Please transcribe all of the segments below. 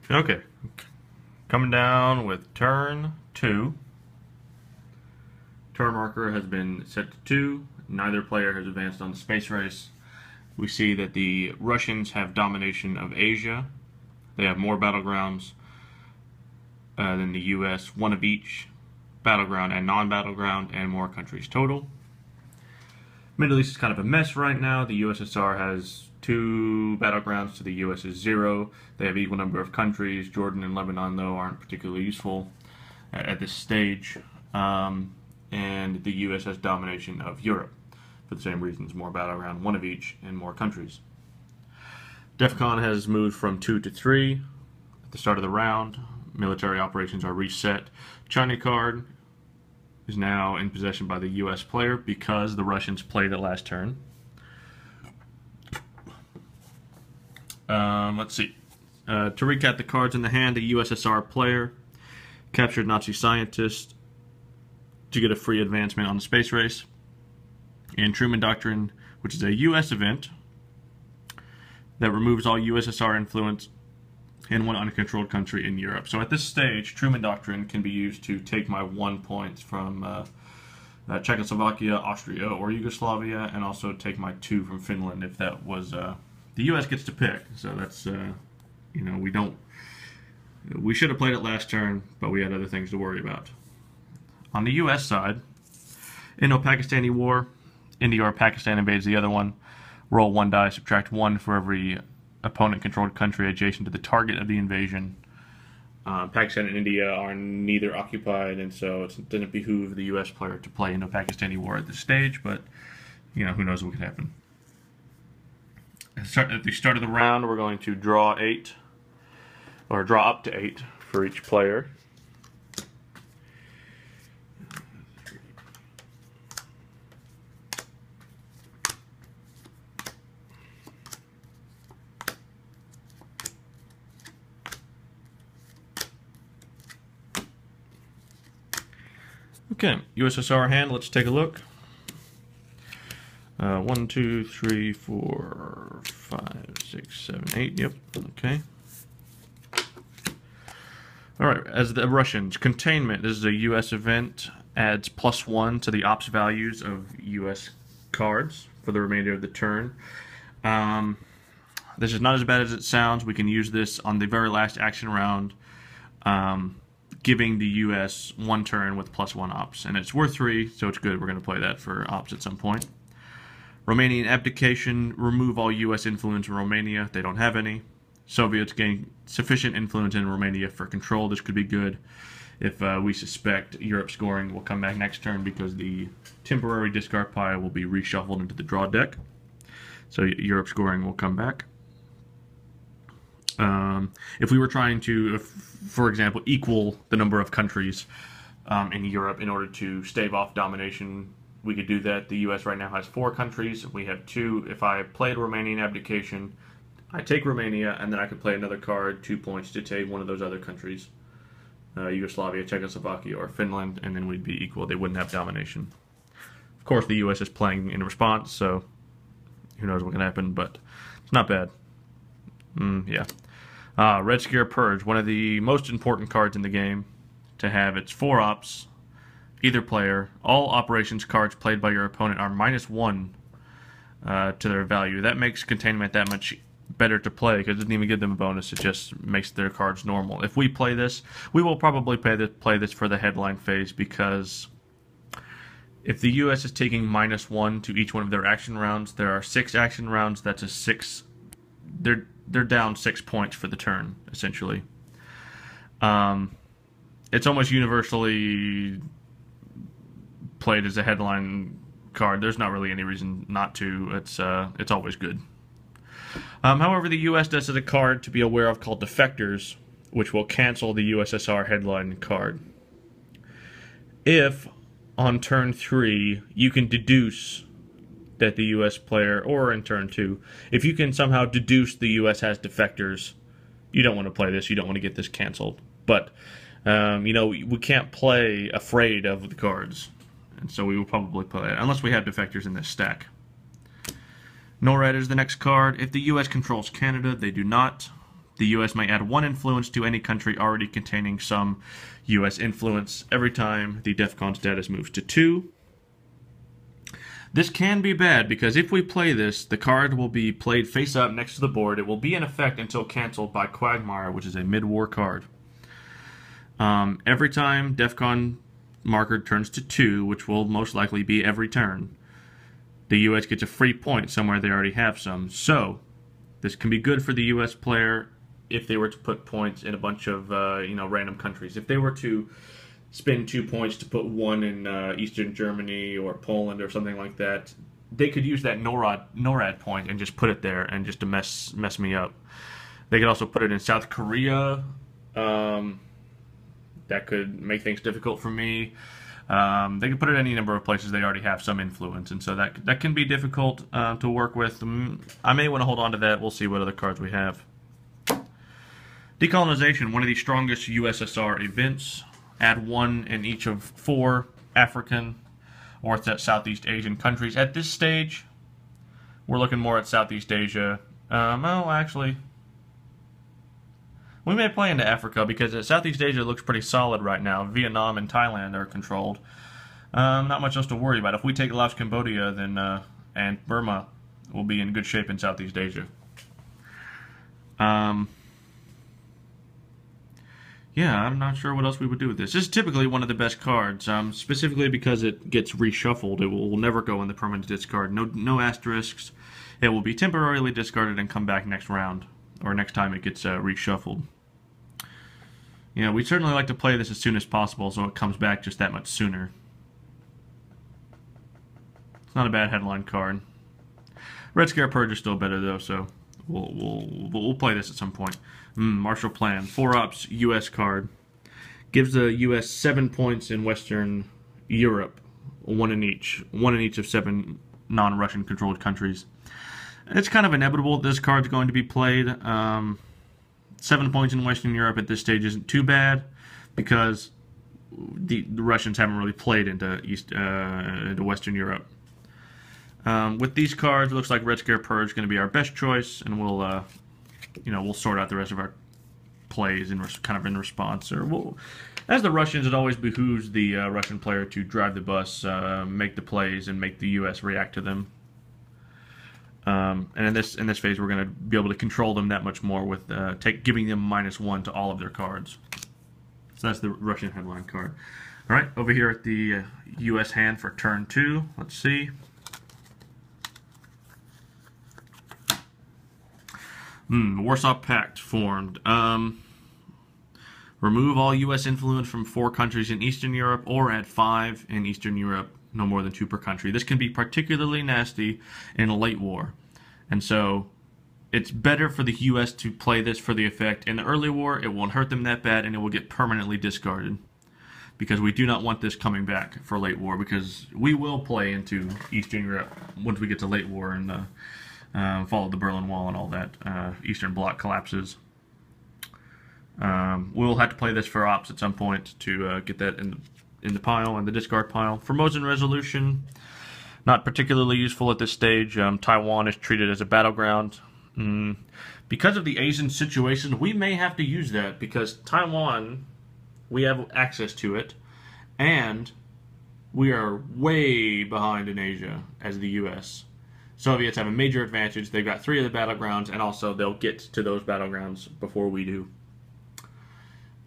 Okay, coming down with turn 2. Turn marker has been set to 2. Neither player has advanced on the space race. We see that the Russians have domination of Asia. They have more battlegrounds than the U.S., one of each, battleground and non-battleground, and more countries total. Middle East is kind of a mess right now. The USSR has 2 battlegrounds to the US's 0. They have equal number of countries. Jordan and Lebanon, though, aren't particularly useful at this stage. And the US has domination of Europe for the same reasons, more battleground, one of each, and more countries. DEFCON has moved from 2 to 3 at the start of the round. Military operations are reset. China card is now in possession by the US player because the Russians played it last turn. Let's see. To recap the cards in the hand, the USSR player captured Nazi scientist to get a free advancement on the space race. And Truman Doctrine, which is a US event that removes all USSR influence in one uncontrolled country in Europe. So at this stage, Truman Doctrine can be used to take my 1 point from Czechoslovakia, Austria, or Yugoslavia, and also take my 2 from Finland if that was... the US gets to pick, so that's, you know, we should have played it last turn, but we had other things to worry about. On the US side, Indo-Pakistani War, India or Pakistan invades the other one. Roll 1 die, subtract 1 for every opponent-controlled country adjacent to the target of the invasion. Pakistan and India are neither occupied, and so it doesn't behoove the US player to play Indo-Pakistani War at this stage, but, you know, who knows what could happen. At the start of the round, we're going to draw 8, or draw up to 8 for each player. Okay, USSR hand, let's take a look. 1, 2, 3, 4, 5, 6, 7, 8, yep, okay. Alright, as the Russians, containment, this is a US event, adds +1 to the ops values of US cards for the remainder of the turn. This is not as bad as it sounds. We can use this on the very last action round, giving the US 1 turn with +1 ops. And it's worth 3, so it's good. We're going to play that for ops at some point. Romanian abdication, remove all US influence in Romania. They don't have any. Soviets gain sufficient influence in Romania for control. This could be good if we suspect Europe scoring will come back next turn because the temporary discard pile will be reshuffled into the draw deck. So Europe scoring will come back. If we were trying to, for example, equal the number of countries in Europe in order to stave off domination, we could do that. The US right now has 4 countries. We have 2. If I played Romanian abdication, I take Romania, and then I could play another card, 2 points, to take one of those other countries, Yugoslavia, Czechoslovakia, or Finland, and then we'd be equal. They wouldn't have domination. Of course, the US is playing in response, so who knows what can happen, but it's not bad. Yeah. Red Scare Purge, one of the most important cards in the game to have. It's 4 ops, either player. All operations cards played by your opponent are -1 to their value. That makes containment that much better to play because it doesn't even give them a bonus. It just makes their cards normal. If we play this, we will probably play this for the headline phase because if the US is taking -1 to each one of their action rounds, there are 6 action rounds. That's a 6. They're down 6 points for the turn, essentially. It's almost universally played as a headline card. There's not really any reason not to. It's always good. However, the US does have a card to be aware of called Defectors, which will cancel the USSR headline card. If, on turn 3, you can deduce that the US player, or in turn 2, if you can somehow deduce the US has defectors, you don't want to play this, you don't want to get this canceled. But, you know, we can't play afraid of the cards, and so we will probably play it, unless we have defectors in this stack. NORAD is the next card. If the US controls Canada, they do not. The U.S. may add 1 influence to any country already containing some U.S. influence every time the DEFCON status moves to 2. This can be bad because if we play this, the card will be played face up next to the board. It will be in effect until canceled by Quagmire, which is a mid-war card. Every time DEFCON marker turns to 2, which will most likely be every turn, the U.S. gets a free point somewhere they already have some. So this can be good for the U.S. player if they were to put points in a bunch of random countries. If they were to spend 2 points to put 1 in Eastern Germany or Poland or something like that, they could use that NORAD point and just put it there and just to mess me up. They could also put it in South Korea. That could make things difficult for me. They could put it in any number of places they already have some influence, and so that can be difficult to work with. I may want to hold on to that. We'll see what other cards we have. Decolonization, one of the strongest USSR events. Add 1 in each of 4 African or Southeast Asian countries. At this stage, we're looking more at Southeast Asia. Well, actually, we may play into Africa because Southeast Asia looks pretty solid right now. Vietnam and Thailand are controlled. Not much else to worry about. If we take Laos, Cambodia, then and Burma, we'll be in good shape in Southeast Asia. Yeah, I'm not sure what else we would do with this. This is typically one of the best cards, specifically because it gets reshuffled. It will never go in the permanent discard. No asterisks. It will be temporarily discarded and come back next round, or next time it gets reshuffled. You know, we certainly like to play this as soon as possible so it comes back just that much sooner. It's not a bad headline card. Red Scare Purge is still better though, so we'll play this at some point. Marshall Plan, 4-ups, U.S. card. Gives the U.S. 7 points in Western Europe, 1 in each of 7 non-Russian controlled countries. It's kind of inevitable that this card's going to be played. 7 points in Western Europe at this stage isn't too bad because the Russians haven't really played into Western Europe. With these cards, it looks like Red Scare Purge is going to be our best choice, and we'll sort out the rest of our plays in response. As the Russians, it always behooves the Russian player to drive the bus, make the plays, and make the U.S. react to them. And in this phase, we're going to be able to control them that much more with giving them -1 to all of their cards. So that's the Russian headline card. All right, over here at the U.S. hand for turn 2. Let's see. Warsaw Pact formed. Remove all U.S. influence from 4 countries in Eastern Europe or add 5 in Eastern Europe, no more than 2 per country. This can be particularly nasty in a late war. And so it's better for the U.S. to play this for the effect. In the early war, it won't hurt them that bad and it will get permanently discarded. Because we do not want this coming back for late war, because we will play into Eastern Europe once we get to late war and follow the Berlin Wall and all that. Eastern Bloc collapses. We'll have to play this for ops at some point to get that in the pile, in the discard pile. Formosan Resolution, not particularly useful at this stage. Taiwan is treated as a battleground. Because of the Asian situation, we may have to use that because Taiwan, we have access to it, and we are way behind in Asia as the U.S. Soviets have a major advantage. They've got 3 of the battlegrounds, and also they'll get to those battlegrounds before we do.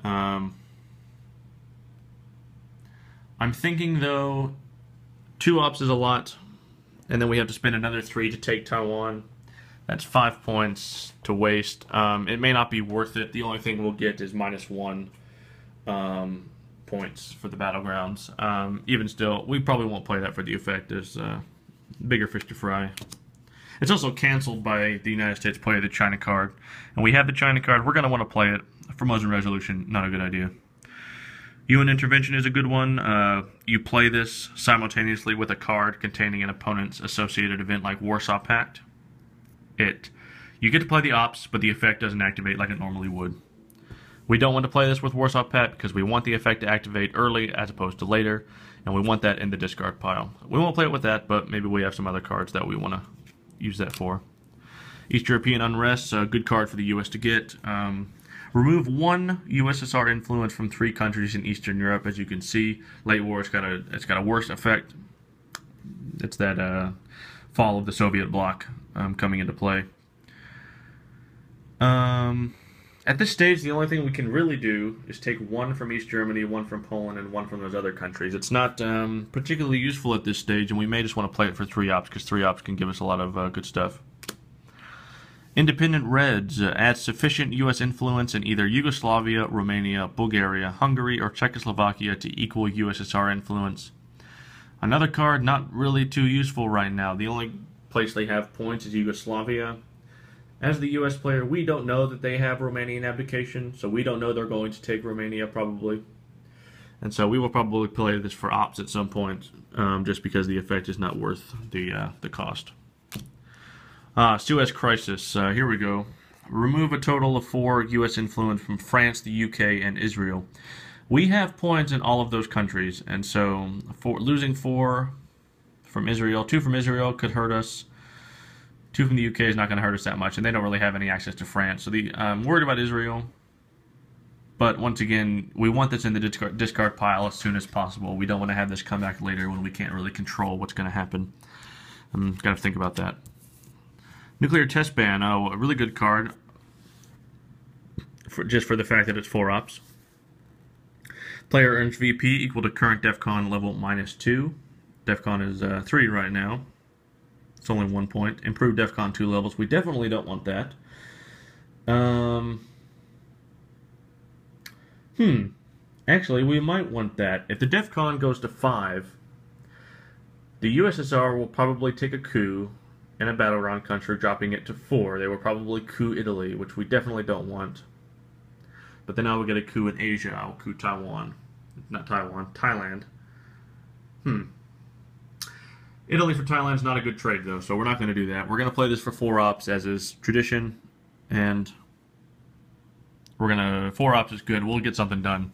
I'm thinking, though, 2 ops is a lot, and then we have to spend another 3 to take Taiwan. That's 5 points to waste. It may not be worth it. The only thing we'll get is -1 points for the battlegrounds. Even still, we probably won't play that for the effect. There's bigger fish to fry. It's also canceled by the United States play of the China card. And we have the China card. We're going to want to play it. Formosan Resolution, not a good idea. UN Intervention is a good one. You play this simultaneously with a card containing an opponent's associated event like Warsaw Pact. You get to play the ops, but the effect doesn't activate like it normally would. We don't want to play this with Warsaw Pact because we want the effect to activate early as opposed to later, and we want that in the discard pile. We won't play it with that, but maybe we have some other cards that we want to use that for. East European unrest, a good card for the U.S. to get. Remove one USSR influence from 3 countries in Eastern Europe. As you can see, late war, it's got a worse effect. It's that fall of the Soviet bloc coming into play. At this stage, the only thing we can really do is take 1 from East Germany, 1 from Poland, and 1 from those other countries. It's not particularly useful at this stage, and we may just want to play it for 3 ops, because 3 ops can give us a lot of good stuff. Independent Reds add sufficient U.S. influence in either Yugoslavia, Romania, Bulgaria, Hungary, or Czechoslovakia to equal USSR influence. Another card not really too useful right now. The only place they have points is Yugoslavia. As the U.S. player, we don't know that they have Romanian abdication, so we don't know they're going to take Romania probably. And so we will probably play this for ops at some point, just because the effect is not worth the cost. Suez Crisis. Here we go. Remove a total of 4 U.S. influence from France, the UK, and Israel. We have points in all of those countries, and so losing 4 from Israel, 2 from Israel could hurt us. 2 from the UK is not going to hurt us that much, and they don't really have any access to France. So I'm worried about Israel. But once again, we want this in the discard pile as soon as possible. We don't want to have this come back later when we can't really control what's going to happen. Got to think about that. Nuclear Test Ban. Oh, a really good card. Just for the fact that it's 4 ops. Player earns VP equal to current DEFCON level -2. DEFCON is 3 right now. It's only 1 point. Improved DEFCON 2 levels. We definitely don't want that. Actually, we might want that. If the DEFCON goes to 5, the USSR will probably take a coup in a battleground country, dropping it to 4. They will probably coup Italy, which we definitely don't want. But then I will get a coup in Asia. I will coup Taiwan. Not Taiwan. Thailand. Italy for Thailand is not a good trade, though, so we're not going to do that. We're going to play this for 4 ops, as is tradition, and we're going to... 4 ops is good. We'll get something done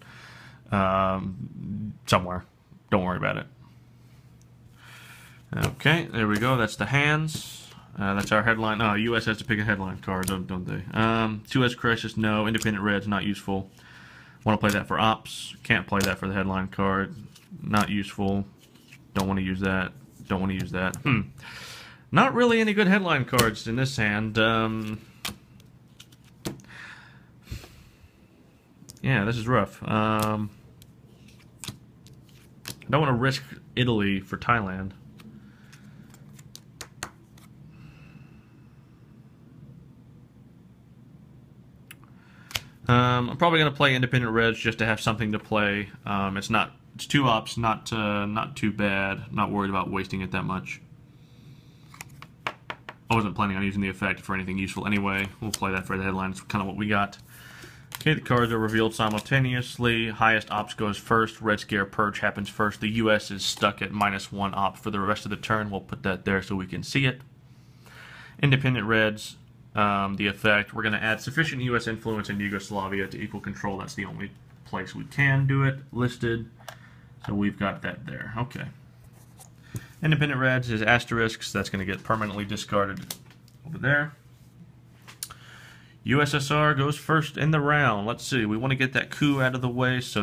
somewhere. Don't worry about it. Okay, there we go. That's the hands. That's our headline. Oh, U.S. has to pick a headline card, don't they? Suez Crisis, no. Independent Reds, not useful. Want to play that for ops. Can't play that for the headline card. Not useful. Don't want to use that. Don't want to use that. Not really any good headline cards in this hand. Yeah, this is rough. I don't want to risk Italy for Thailand. I'm probably going to play Independent Reds just to have something to play. It's 2 ops, not too bad. Not worried about wasting it that much. I wasn't planning on using the effect for anything useful anyway. We'll play that for the headline. It's kind of what we got. Okay, the cards are revealed simultaneously. Highest ops goes first. Red Scare Purge happens first. The U.S. is stuck at -1 op for the rest of the turn. We'll put that there so we can see it. Independent Reds. The effect, we're going to add sufficient U.S. influence in Yugoslavia to equal control. That's the only place we can do it, listed. So we've got that there. Okay. Independent Reds is asterisks. That's going to get permanently discarded over there. USSR goes first in the round. Let's see. We want to get that coup out of the way so